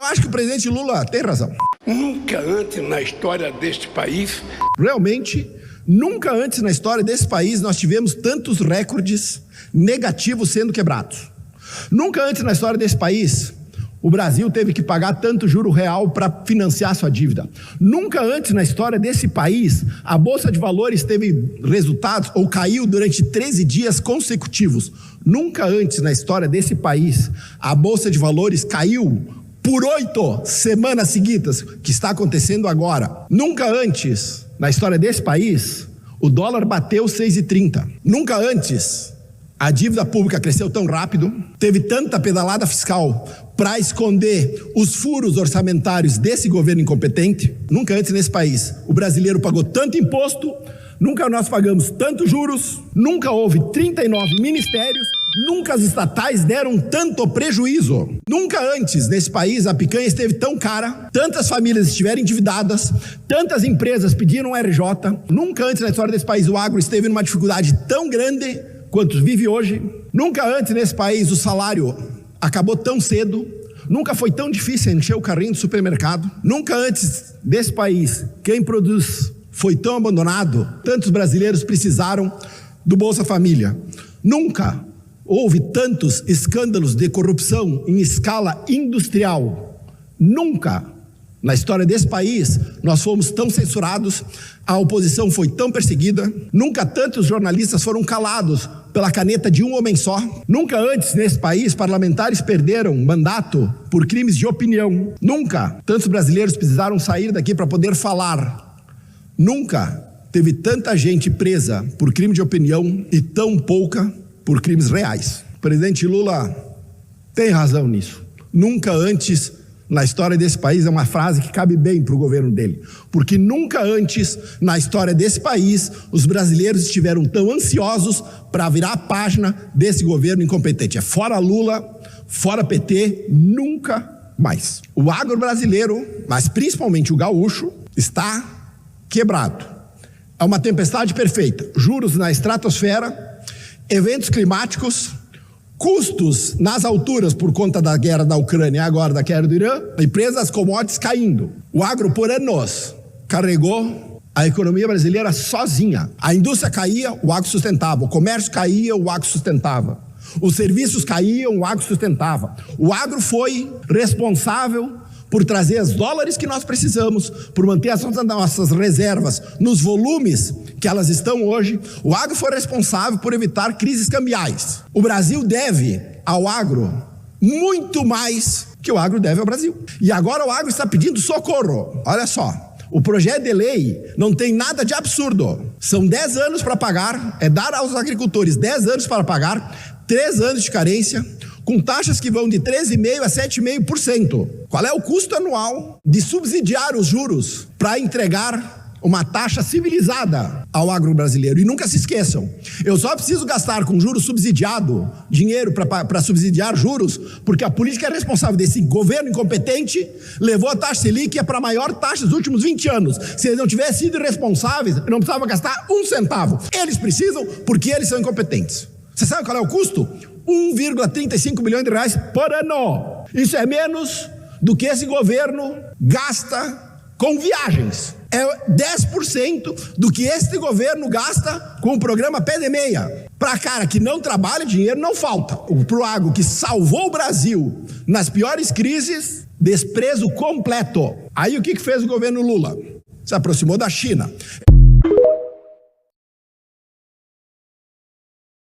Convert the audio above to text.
Eu acho que o presidente Lula tem razão. Nunca antes na história deste país... Realmente, nunca antes na história desse país nós tivemos tantos recordes negativos sendo quebrados. Nunca antes na história desse país o Brasil teve que pagar tanto juro real para financiar sua dívida. Nunca antes na história desse país a Bolsa de Valores teve resultados ou caiu durante 13 dias consecutivos. Nunca antes na história desse país a Bolsa de Valores caiu por 8 semanas seguidas, que está acontecendo agora. Nunca antes na história desse país o dólar bateu 6,30. Nunca antes a dívida pública cresceu tão rápido, teve tanta pedalada fiscal para esconder os furos orçamentários desse governo incompetente. Nunca antes nesse país o brasileiro pagou tanto imposto, nunca nós pagamos tantos juros, nunca houve 39 ministérios, nunca as estatais deram tanto prejuízo. Nunca antes nesse país a picanha esteve tão cara, tantas famílias estiveram endividadas, tantas empresas pediram RJ. Nunca antes na história desse país o agro esteve numa dificuldade tão grande quanto vive hoje. Nunca antes nesse país o salário acabou tão cedo. Nunca foi tão difícil encher o carrinho do supermercado. Nunca antes desse país quem produz foi tão abandonado. Tantos brasileiros precisaram do Bolsa Família. Nunca houve tantos escândalos de corrupção em escala industrial. Nunca na história desse país nós fomos tão censurados, a oposição foi tão perseguida, nunca tantos jornalistas foram calados pela caneta de um homem só. Nunca antes nesse país parlamentares perderam mandato por crimes de opinião. Nunca tantos brasileiros precisaram sair daqui para poder falar. Nunca teve tanta gente presa por crime de opinião e tão pouca por crimes reais. O presidente Lula tem razão nisso. Nunca antes na história desse país é uma frase que cabe bem para o governo dele, porque nunca antes na história desse país os brasileiros estiveram tão ansiosos para virar a página desse governo incompetente. É fora Lula, fora PT, nunca mais. O agro brasileiro, mas principalmente o gaúcho, está quebrado. É uma tempestade perfeita. Juros na estratosfera, eventos climáticos, custos nas alturas por conta da guerra da Ucrânia e agora da guerra do Irã, empresas commodities caindo. O agro por anos carregou a economia brasileira sozinha. A indústria caía, o agro sustentava. O comércio caía, o agro sustentava. Os serviços caíam, o agro sustentava. O agro foi responsável por trazer os dólares que nós precisamos, por manter as nossas reservas nos volumes que elas estão hoje. O agro foi responsável por evitar crises cambiais. O Brasil deve ao agro muito mais que o agro deve ao Brasil. E agora o agro está pedindo socorro. Olha só, o projeto de lei não tem nada de absurdo. São 10 anos para pagar, é dar aos agricultores 10 anos para pagar, 3 anos de carência, com taxas que vão de 13,5% a 7,5%. Qual é o custo anual de subsidiar os juros para entregar uma taxa civilizada ao agro brasileiro? E nunca se esqueçam, eu só preciso gastar com juros subsidiado, dinheiro para subsidiar juros, porque a política responsável desse governo incompetente levou a taxa Selic para a maior taxa dos últimos 20 anos. Se eles não tivessem sido responsáveis, eu não precisava gastar um centavo. Eles precisam porque eles são incompetentes. Você sabe qual é o custo? 1,35 bilhões de reais por ano. Isso é menos do que esse governo gasta com viagens. É 10% do que este governo gasta com o programa Pé de Meia. Para cara que não trabalha, dinheiro não falta. Para o agro que salvou o Brasil nas piores crises, desprezo completo. Aí o que fez o governo Lula? Se aproximou da China.